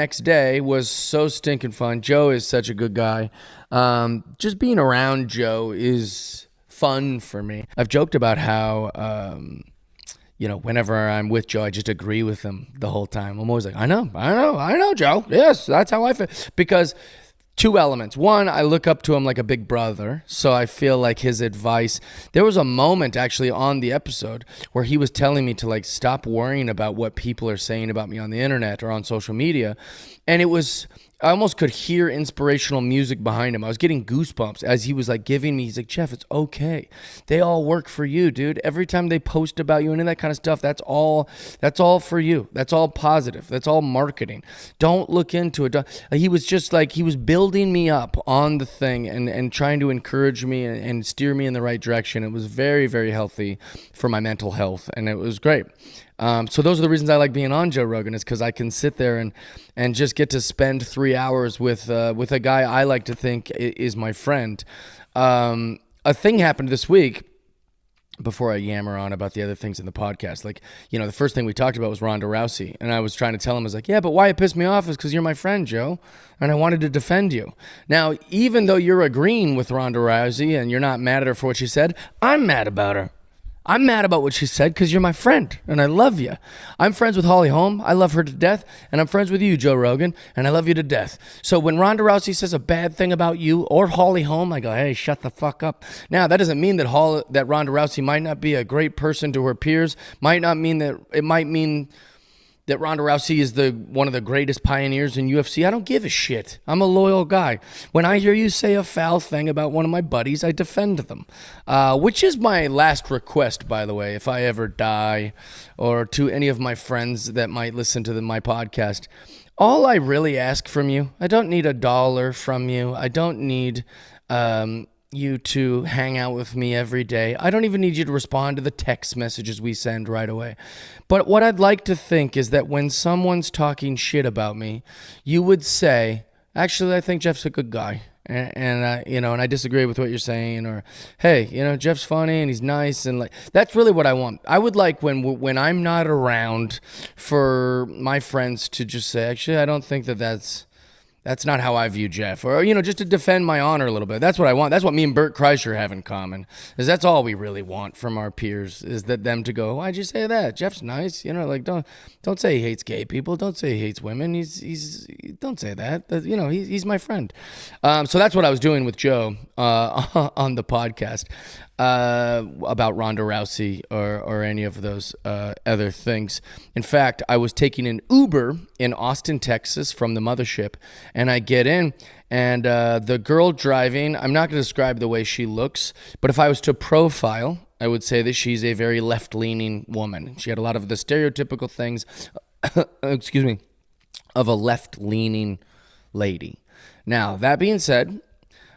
Next day was so stinking fun. Joe is such a good guy. Just being around Joe is fun for me. I've joked about how, whenever I'm with Joe, I just agree with him the whole time. I'm always like, I know, Joe. Yes, that's how I feel. Because two elements. One, I look up to him like a big brother, so I feel like his advice. There was a moment actually on the episode where he was telling me to like stop worrying about what people are saying about me on the internet or on social media, and I almost could hear inspirational music behind him. I was getting goosebumps as he was like giving me, he's like, Jeff, it's okay. They all work for you, dude. Every time they post about you and that kind of stuff, that's all for you. That's all positive. That's all marketing. Don't look into it. He was just like, he was building me up on the thing and trying to encourage me and steer me in the right direction. It was very, very healthy for my mental health, and it was great. So those are the reasons I like being on Joe Rogan, is because I can sit there and just get to spend 3 hours with a guy I like to think is my friend. A thing happened this week, before I yammer on about the other things in the podcast. Like, the first thing we talked about was Ronda Rousey. And I was trying to tell him, I was like, yeah, but why it pissed me off is because you're my friend, Joe. And I wanted to defend you. Now, even though you're agreeing with Ronda Rousey and you're not mad at her for what she said, I'm mad about her. I'm mad about what she said because you're my friend and I love you. I'm friends with Holly Holm. I love her to death. And I'm friends with you, Joe Rogan, and I love you to death. So when Ronda Rousey says a bad thing about you or Holly Holm, I go, hey, shut the fuck up. Now, that doesn't mean that Ronda Rousey might not be a great person to her peers. Might mean that Ronda Rousey is one of the greatest pioneers in UFC. I don't give a shit. I'm a loyal guy. When I hear you say a foul thing about one of my buddies, I defend them, which is my last request, by the way, if I ever die, or to any of my friends that might listen to my podcast. All I really ask from you, I don't need $1 from you. I don't need you to hang out with me every day. I don't even need you to respond to the text messages we send right away. But what I'd like to think is that when someone's talking shit about me, you would say, actually, I think Jeff's a good guy. And I disagree with what you're saying, or, hey, Jeff's funny and he's nice, and like, that's really what I want. I would like when I'm not around for my friends to just say, actually, I don't think that's not how I view Jeff. Or, just to defend my honor a little bit. That's what I want. That's what me and Bert Kreischer have in common. Is that's all we really want from our peers, is that them to go, why'd you say that? Jeff's nice. Don't say he hates gay people. Don't say he hates women. Don't say that. He's my friend. So that's what I was doing with Joe on the podcast about Ronda Rousey or any of those other things. In fact, I was taking an Uber in Austin, Texas from the mothership, and I get in, and the girl driving, I'm not going to describe the way she looks, but if I was to profile, I would say that she's a very left-leaning woman. She had a lot of the stereotypical things, excuse me, of a left-leaning lady. Now, that being said,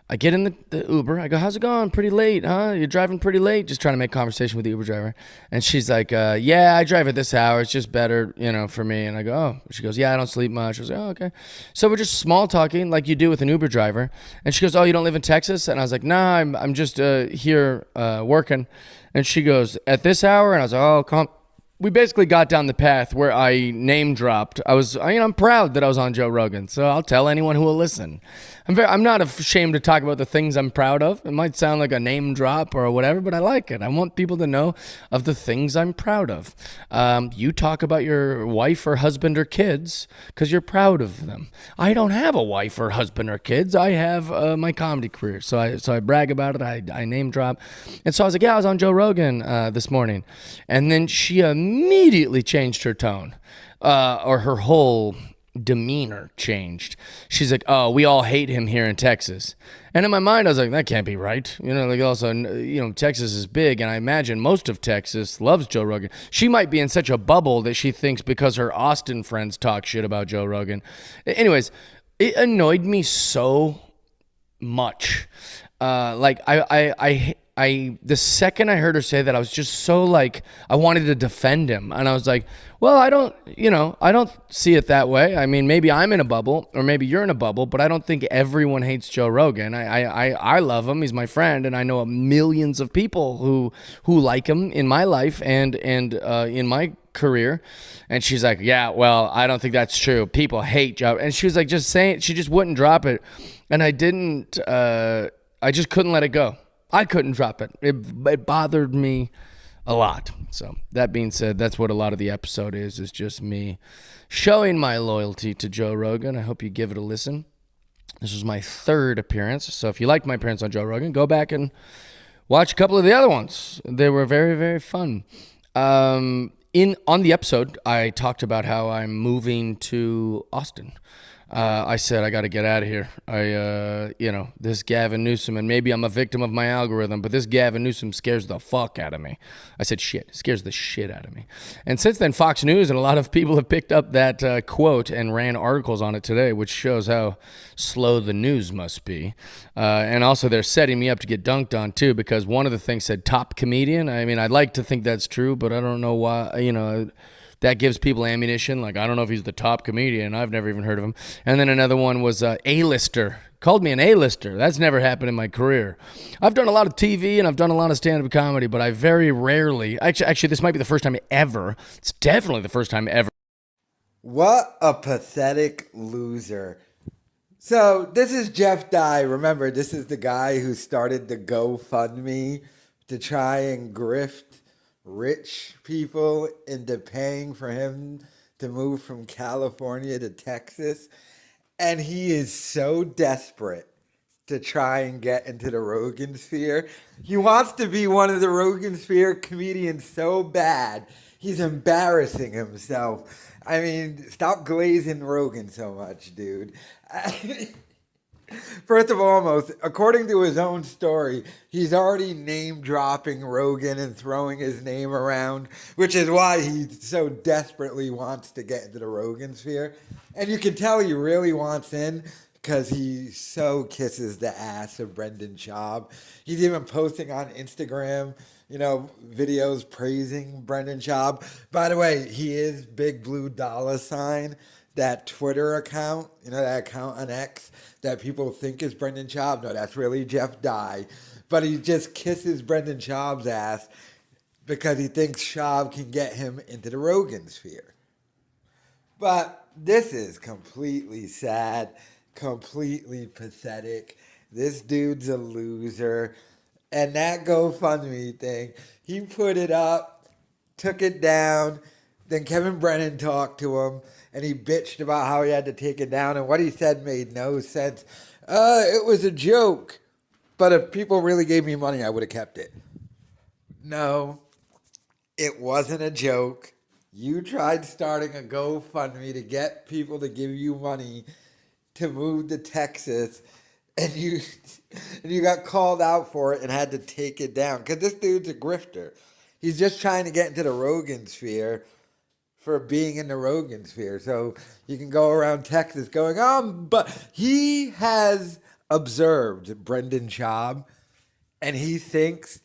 I get in the Uber. I go, how's it going? Pretty late, huh? You're driving pretty late? Just trying to make conversation with the Uber driver. And she's like, yeah, I drive at this hour. It's just better, for me. And I go, oh. She goes, yeah, I don't sleep much. I was like, oh, okay. So we're just small talking like you do with an Uber driver. And she goes, oh, you don't live in Texas? And I was like, nah, I'm just here working. And she goes, at this hour? And I was like, oh, come. We basically got down the path where I name dropped. I'm proud that I was on Joe Rogan, so I'll tell anyone who will listen. I'm not ashamed to talk about the things I'm proud of. It might sound like a name drop or whatever, but I like it. I want people to know of the things I'm proud of. You talk about your wife or husband or kids because you're proud of them. I don't have a wife or husband or kids. I have my comedy career, so I brag about it. I name drop, and so I was like, yeah, I was on Joe Rogan this morning, and then she immediately changed her tone, or her whole demeanor changed. She's like, oh, we all hate him here in Texas. And in my mind, I was like, that can't be right. Also, Texas is big, and I imagine most of Texas loves Joe Rogan. She might be in such a bubble that she thinks because her Austin friends talk shit about Joe Rogan. Anyways, it annoyed me so much. The second I heard her say that, I was just so like, I wanted to defend him. And I was like, well, I don't see it that way. I mean, maybe I'm in a bubble or maybe you're in a bubble, but I don't think everyone hates Joe Rogan. I love him. He's my friend. And I know millions of people who like him in my life and in my career. And she's like, yeah, well, I don't think that's true. People hate Joe. And she was like, just saying, she just wouldn't drop it. And I just couldn't let it go. I couldn't drop it. It bothered me a lot. So that being said, that's what a lot of the episode is just me showing my loyalty to Joe Rogan. I hope you give it a listen. This was my 3rd appearance. So if you liked my appearance on Joe Rogan, go back and watch a couple of the other ones. They were very, very fun. On the episode, I talked about how I'm moving to Austin. I said, I got to get out of here. This Gavin Newsom, and maybe I'm a victim of my algorithm, but this Gavin Newsom scares the fuck out of me. I said, scares the shit out of me. And since then, Fox News and a lot of people have picked up that quote and ran articles on it today, which shows how slow the news must be. And also they're setting me up to get dunked on too, because one of the things said top comedian. I mean, I'd like to think that's true, but I don't know why, that gives people ammunition. Like, I don't know if he's the top comedian. I've never even heard of him. And then another one was A-lister. Called me an A-lister. That's never happened in my career. I've done a lot of TV and I've done a lot of stand-up comedy, but I very rarely, actually, this might be the first time ever. It's definitely the first time ever. What a pathetic loser. So this is Jeff Dye. Remember, this is the guy who started the GoFundMe to try and grift rich people into paying for him to move from California to Texas. And he is so desperate to try and get into the Rogansphere. He wants to be one of the Rogansphere comedians so bad. He's embarrassing himself. I mean, stop glazing Rogan so much, dude. First of all, according to his own story, he's already name-dropping Rogan and throwing his name around, which is why he so desperately wants to get into the Rogansphere. And you can tell he really wants in because he so kisses the ass of Brendan Schaub. He's even posting on Instagram, videos praising Brendan Schaub. By the way, he is Big Blue $, that Twitter account, that account on X that people think is Brendan Schaub. No, that's really Jeff Dye. But he just kisses Brendan Schaub's ass because he thinks Schaub can get him into the Rogansphere. But this is completely sad, completely pathetic. This dude's a loser. And that GoFundMe thing, he put it up, took it down, then Kevin Brennan talked to him, and he bitched about how he had to take it down, and what he said made no sense. It was a joke, but if people really gave me money, I would have kept it. No, it wasn't a joke. You tried starting a GoFundMe to get people to give you money to move to Texas, and you got called out for it and had to take it down, because this dude's a grifter. He's just trying to get into the Rogansphere for being in the Rogansphere. So you can go around Texas going, but he has observed Brendan Schaub, and he thinks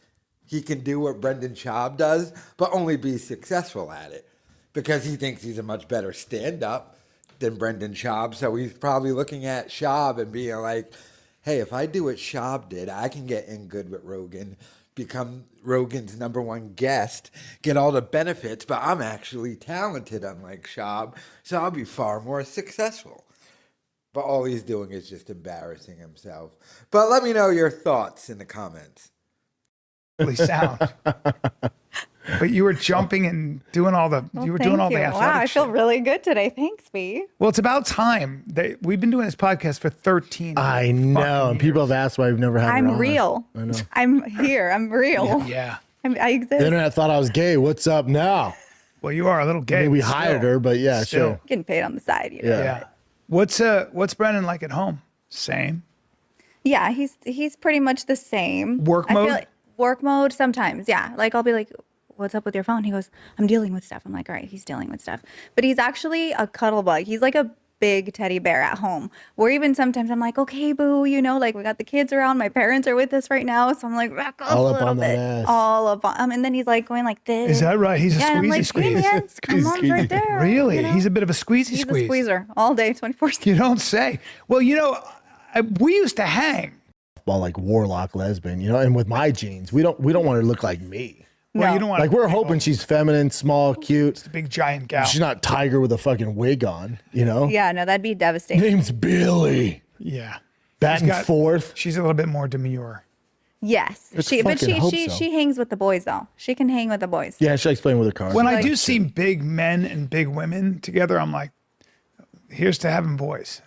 he can do what Brendan Schaub does, but only be successful at it, because he thinks he's a much better stand-up than Brendan Schaub. So he's probably looking at Schaub and being like, hey, if I do what Schaub did, I can get in good with Rogan, become Rogan's #1 guest, get all the benefits, but I'm actually talented, unlike Schaub, so I'll be far more successful. But all he's doing is just embarrassing himself. But let me know your thoughts in the comments. Really sound. But you were jumping and doing all the, Well, you were thank doing all you. the athletic Wow, I feel shit. really good today. Thanks, B. Well, it's about time. We've been doing this podcast for 13 I know. And people have asked why we've never had her I'm on. real. I know. I'm here. I'm real. Yeah. I exist. The internet thought I was gay. What's up now? Well, you are a little gay. I mean, we but hired still. her, but yeah, Still. sure. Getting paid on the side. You know? Yeah. Yeah. What's Brennan like at home? Same. Yeah, he's pretty much the same. Work I mode? feel like work mode sometimes. Yeah. Like I'll be like, what's up with your phone? He goes, I'm dealing with stuff. I'm like, all right, he's dealing with stuff. But he's actually a cuddle bug. He's like a big teddy bear at home. Where even sometimes I'm like, okay, boo, like we got the kids around. My parents are with us right now. So I'm like, back up All a up little on that bit. ass. All up on and then he's like going like this. Is that right? He's a Yeah, and I'm squeezy like, squeeze. hey, man, my mom's right there. Really? you know? He's a bit of a squeezy He's squeeze. a squeezer all day, 24/7. You don't say. Well, we used to hang. Well, like warlock lesbian, and with my genes, we don't want her to look like me. Well, you don't want Like we're hoping she's feminine, small, cute. a big giant gal. She's not Tiger with a fucking wig on, you know? Yeah, no, that'd be devastating. Name's Billy. Yeah. Batting fourth. She's a little bit more demure. Yes, Let's but fucking hope so. she hangs with the boys though. She can hang with the boys. Yeah, she likes playing with her cars. When I do see big men and big women together, I'm like, here's to having boys.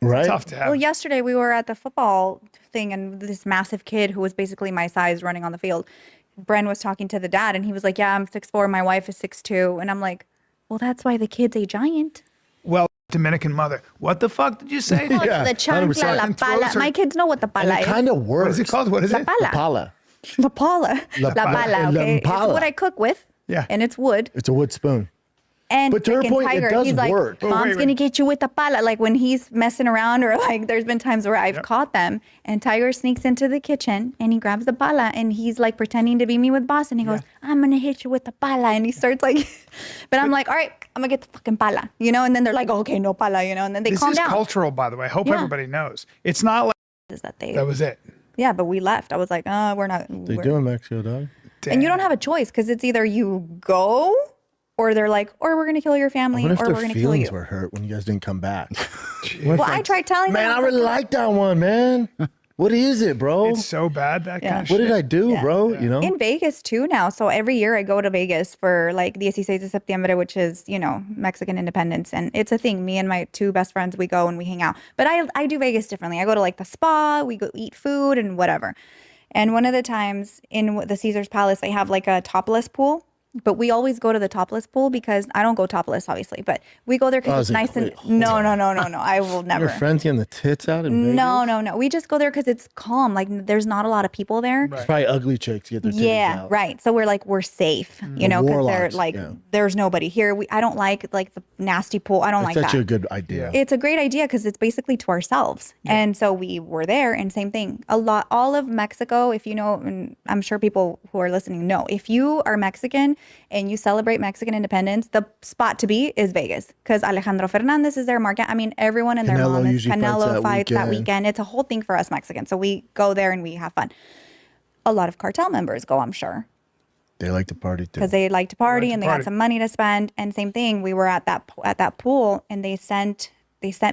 right? Tough to have. Well, yesterday we were at the football thing, and this massive kid who was basically my size running on the field. Bren was talking to the dad, and he was like, "Yeah, I'm 6'4", my wife is 6'2", and I'm like, "Well, that's why the kid's a giant." Well, Dominican mother. What the fuck did you say? Yeah, The chancla, 100%. la And pala. throws her- My kids know what the And pala it is. kind of works. What is it called? What is it? Pala. Pala. La pala. La pala. pala, La okay? It's pala. what I cook with. Yeah. And it's wood. It's a wood spoon. And But to her freaking point, it Tiger, does he's like, work. Oh, Mom's wait, gonna wait. get you with the pala. Like when he's messing around, or like there's been times where I've caught them, and Tiger sneaks into the kitchen and he grabs the pala and he's like pretending to be me with boss, and he goes, "I'm gonna hit you with the pala," and he starts like, but I'm like, "All right, I'm gonna get the fucking pala," you know, and then they're like, "Okay, no pala," you know, and then they This calm is down. cultural, by the way. I hope Yeah. everybody knows. It's not like Is that they? that was it. Yeah, but we left. I was like, we're not. They we're- do in Mexico, dog. And you don't have a choice because it's either you go, or they're like, or we're gonna kill your family, What if or their we're gonna kill feelings you. were hurt when you guys didn't come back? Well, I tried telling Man, them. I really like that one, man. What is it, bro? It's so bad, that kind of What shit. did I do, Yeah. bro? You know? In Vegas too now. So every year I go to Vegas for like 16 de septiembre, which is, you know, Mexican independence. And it's a thing. Me and my two best friends, we go and we hang out. But I do Vegas differently. I go to like the spa, we go eat food and whatever. And one of the times in the Caesar's Palace, they have like a topless pool. But we always go to the topless pool because I don't go topless, obviously. But we go there because it's nice and no. I will never. Your friends getting the tits out in Vegas? No. We just go there because it's calm. Like there's not a lot of people there. It's probably ugly chicks get their titties Yeah, out. right. So we're safe, you know, because they're warlocks, like, yeah. there's nobody here. I don't like the nasty pool. I don't That's like such a that. good idea. It's a great idea because it's basically to ourselves. And so we were there, and same thing. All of Mexico, if you know, and I'm sure people who are listening know, if you are Mexican and you celebrate Mexican independence, the spot to be is Vegas because Alejandro Fernandez is there. I mean, everyone and their Canelo mom is usually Canelo fights fights that that weekend. It's a whole thing for us Mexicans. So we go there and we have fun. A lot of cartel members go, I'm sure, They like to party too. because they like to party and they party. got some money to spend. And same thing, we were at that pool, and they sent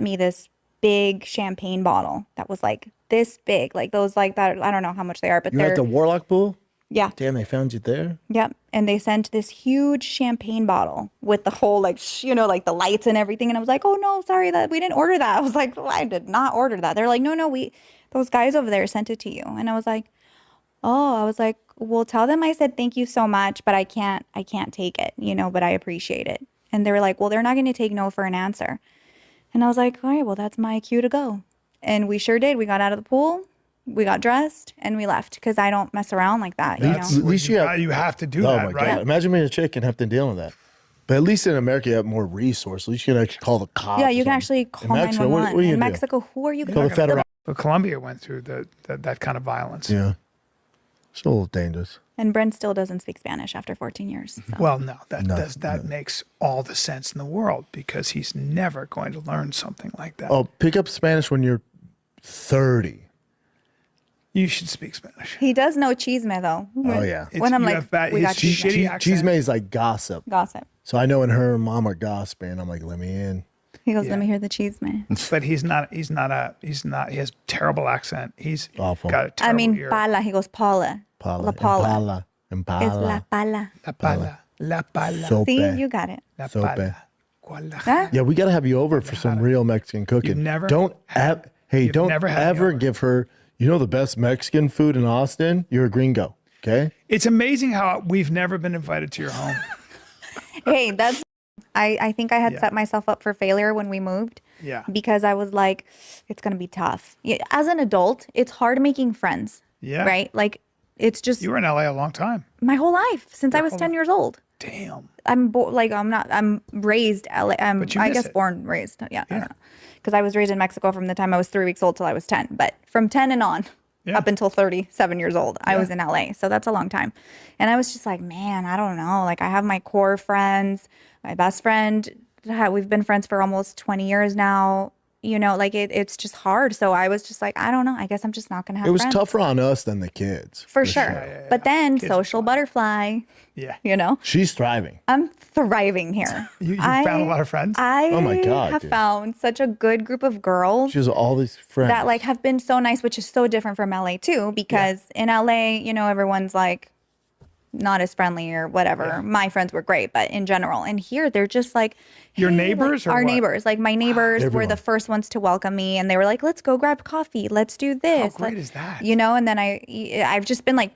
me this big champagne bottle that was like this big, like those like that. I don't know how much they are, but You were they're at the Warlock pool? yeah. Damn, they found you there? Yep. And they sent this huge champagne bottle with the whole like like the lights and everything. And I was like, "Oh no, sorry that we didn't order that." I was like, "Well, I did not order that." They're like, "No, those guys over there sent it to you." And I was like, "Well, tell them I said thank you so much, but I can't take it, but I appreciate it." And they were like, "Well, they're not going to take no for an answer." And I was like, "All right, well, that's my cue to go." And we sure did. We got out of the pool. We got dressed and we left because I don't mess around like that. That's At what least you have- you have to do Oh that, my right? God. Imagine being a chick and have to deal with that. But at least in America, you have more resource. At least you can actually call the cops. Yeah, or you can something. actually In call Mexico, what 911. do you In do? Mexico, who are you Call going the federal. But Colombia went through that kind of violence. Yeah. It's a little dangerous. And Brent still doesn't speak Spanish after 14 years. So. Well, no, that makes all the sense in the world because he's never going to learn something like that. Oh, pick up Spanish when you're 30. You should speak Spanish. He does know chisme though. Oh, yeah. When I'm You like, have bad- we his got shitty chisme. accent. Chisme is like gossip. Gossip. So I know when her and mom are gossiping, I'm like, let me in. He goes, let me hear the chisme. But he has terrible accent. He's Awful. got a terrible ear. pala. He goes, Paula. Pala. La Paula. Impala. Impala. It's la pala. La pala. La pala. Sope. See, you got it. La Sope. pala. ¿Cuál la- Huh? Yeah, we got to have you over for some real Mexican cooking. You've never don't had- hey, you've don't never had me ever over. give her, the best Mexican food in Austin? You're a gringo, okay? It's amazing how we've never been invited to your home. Hey, I think I had set myself up for failure when we moved. Yeah. Because I was like, it's going to be tough. Yeah, as an adult, it's hard making friends. Yeah. Right? Like, it's just You were in LA a long time. my whole life since I was 10 years old. Damn. I'm raised LA. But you I miss guess it. born, raised. Yeah. I don't know. Because I was raised in Mexico from the time I was 3 weeks old till I was 10. But from 10 and on, up until 37 years old, I was in LA. So that's a long time. And I was just like, man, I don't know. Like, I have my core friends, my best friend. We've been friends for almost 20 years now. you know, like it's just hard. So I was just like, I don't know. I guess I'm just not gonna have It was friends. tougher on us than the kids. For sure. But then Kids are social butterfly, Yeah. you know, She's thriving. I'm thriving here. You found a lot of friends? Oh my God, have dude. found such a good group of girls She has all these friends. that like have been so nice, which is so different from LA too, because in LA, you know, everyone's like not as friendly or whatever. Yeah. My friends were great, but in general, and here they're just like Your hey, neighbors like, or our what? neighbors, like my neighbors were Everyone. the first ones to welcome me, and they were like, "Let's go grab coffee. Let's do this." great is that? You know, and then I've just been like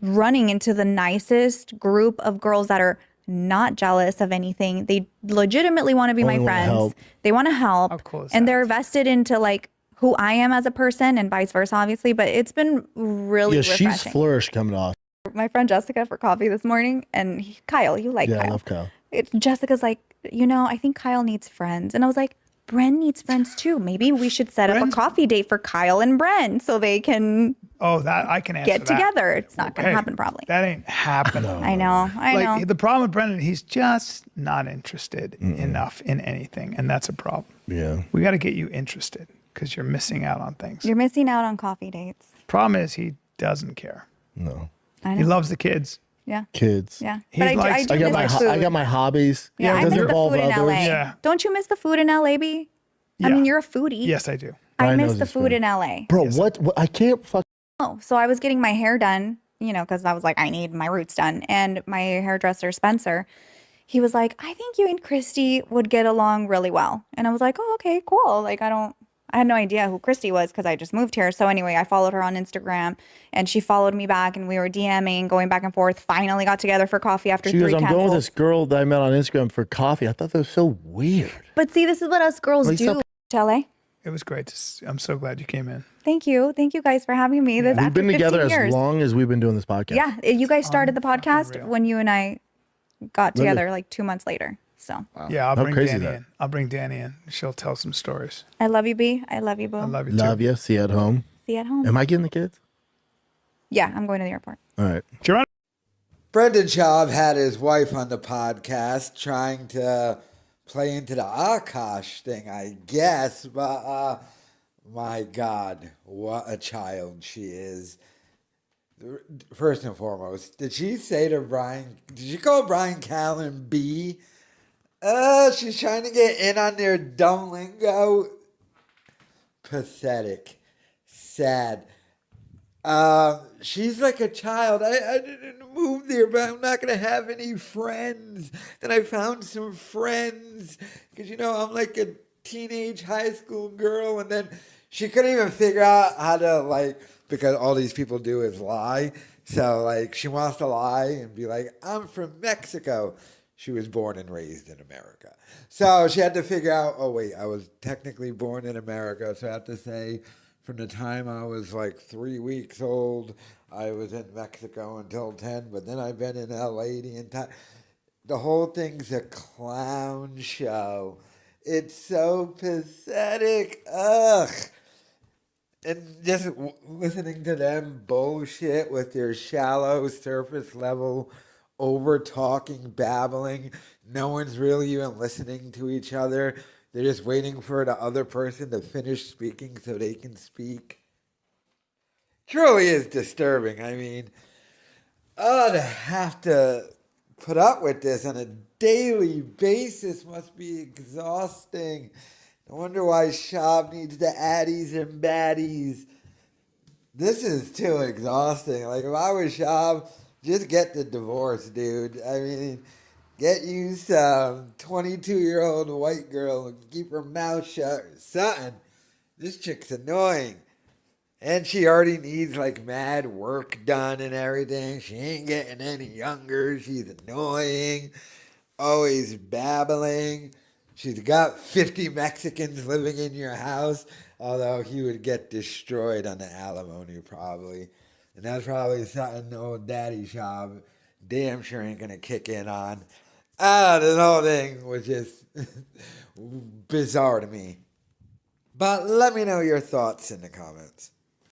running into the nicest group of girls that are not jealous of anything. They legitimately want to be Only my wanna friends. help. They want to help. How cool is and that? they're vested into like who I am as a person and vice versa, obviously. But it's been really yeah, refreshing. she's flourished coming off. My friend Jessica for coffee this morning, and Kyle, you like Yeah, Kyle. I love Kyle. Jessica's like, you know, I think Kyle needs friends. And I was like, Bren needs friends too. Maybe we should set up a Bren's- coffee date for Kyle and Bren so they can Oh, that I can answer get that. together. It's not going to Hey, happen probably. That ain't happening. I know. I Like know. the problem with Brendan, he's just not interested enough in anything, and that's a problem. Yeah. We got to get you interested because you're missing out on things. You're missing out on coffee dates. Problem is he doesn't care. No. I know. He loves the kids. Yeah. Kids. Yeah. He But I likes- do I got miss my the food. I got my hobbies. Yeah, It I doesn't miss the involve food in others. LA. Yeah. Don't you miss the food in LA, B? I Yeah. mean, you're a foodie. Yes, I do. I Brian miss knows the his food food. in LA. Bro, what I can't fuck. Oh, so I was getting my hair done, you know, because I was like, I need my roots done. And my hairdresser, Spencer, he was like, I think you and Christy would get along really well. And I was like, oh, okay, cool. Like, I had no idea who Christy was because I just moved here. So anyway, I followed her on Instagram and she followed me back and we were DMing, going back and forth, finally got together for coffee after She 3 goes, I'm going with cancels. this girl that I met on Instagram for coffee. I thought that was so weird. But see, this is what us girls Lisa- do. To LA. It was great. I'm so glad you came in. Thank you. Thank you guys for having me. This We've after been together 15 years. as long as we've been doing this podcast. Yeah, you guys started the Unfucking podcast real. when you and I got Really? together like 2 months later. So Yeah, I'll How bring crazy Danny is that? in. I'll bring Danny in. She'll tell some stories. I love you, B. I love you, Boo. I love you Love too. you. See you at home. See you at home. Am I getting the kids? Yeah, I'm going to the airport. All right. Geronimo. Brendan Schaub had his wife on the podcast trying to play into the Akash thing, I guess. But my God, what a child she is. First and foremost, did she say to Brian, did you call Brian Callen B? She's trying to get in on their dumb lingo. Pathetic. Sad. She's like a child. I didn't move there, but I'm not going to have any friends. Then I found some friends because, you know, I'm like a teenage high school girl. And then she couldn't even figure out how to, like, because all these people do is lie. So, like, she wants to lie and be like, I'm from Mexico. She was born and raised in America. So she had to figure out, oh, wait, I was technically born in America. So I have to say, from the time I was like 3 weeks old, I was in Mexico until 10, but then I've been in LA the entire... The whole thing's a clown show. It's so pathetic. Ugh. And just listening to them bullshit with their shallow, surface level, over-talking, babbling. No one's really even listening to each other. They're just waiting for the other person to finish speaking so they can speak. Truly is disturbing. I mean, to have to put up with this on a daily basis must be exhausting. No wonder why Schaub needs the addies and baddies. This is too exhausting. Like, if I was Schaub, just get the divorce, dude. I mean, get you some 22-year-old white girl and keep her mouth shut or something. This chick's annoying. And she already needs, like, mad work done and everything. She ain't getting any younger. She's annoying. Always babbling. She's got 50 Mexicans living in your house, although he would get destroyed on the alimony probably. And that's probably something old Daddy Schaub damn sure ain't going to kick in on. This whole thing was just bizarre to me. But let me know your thoughts in the comments.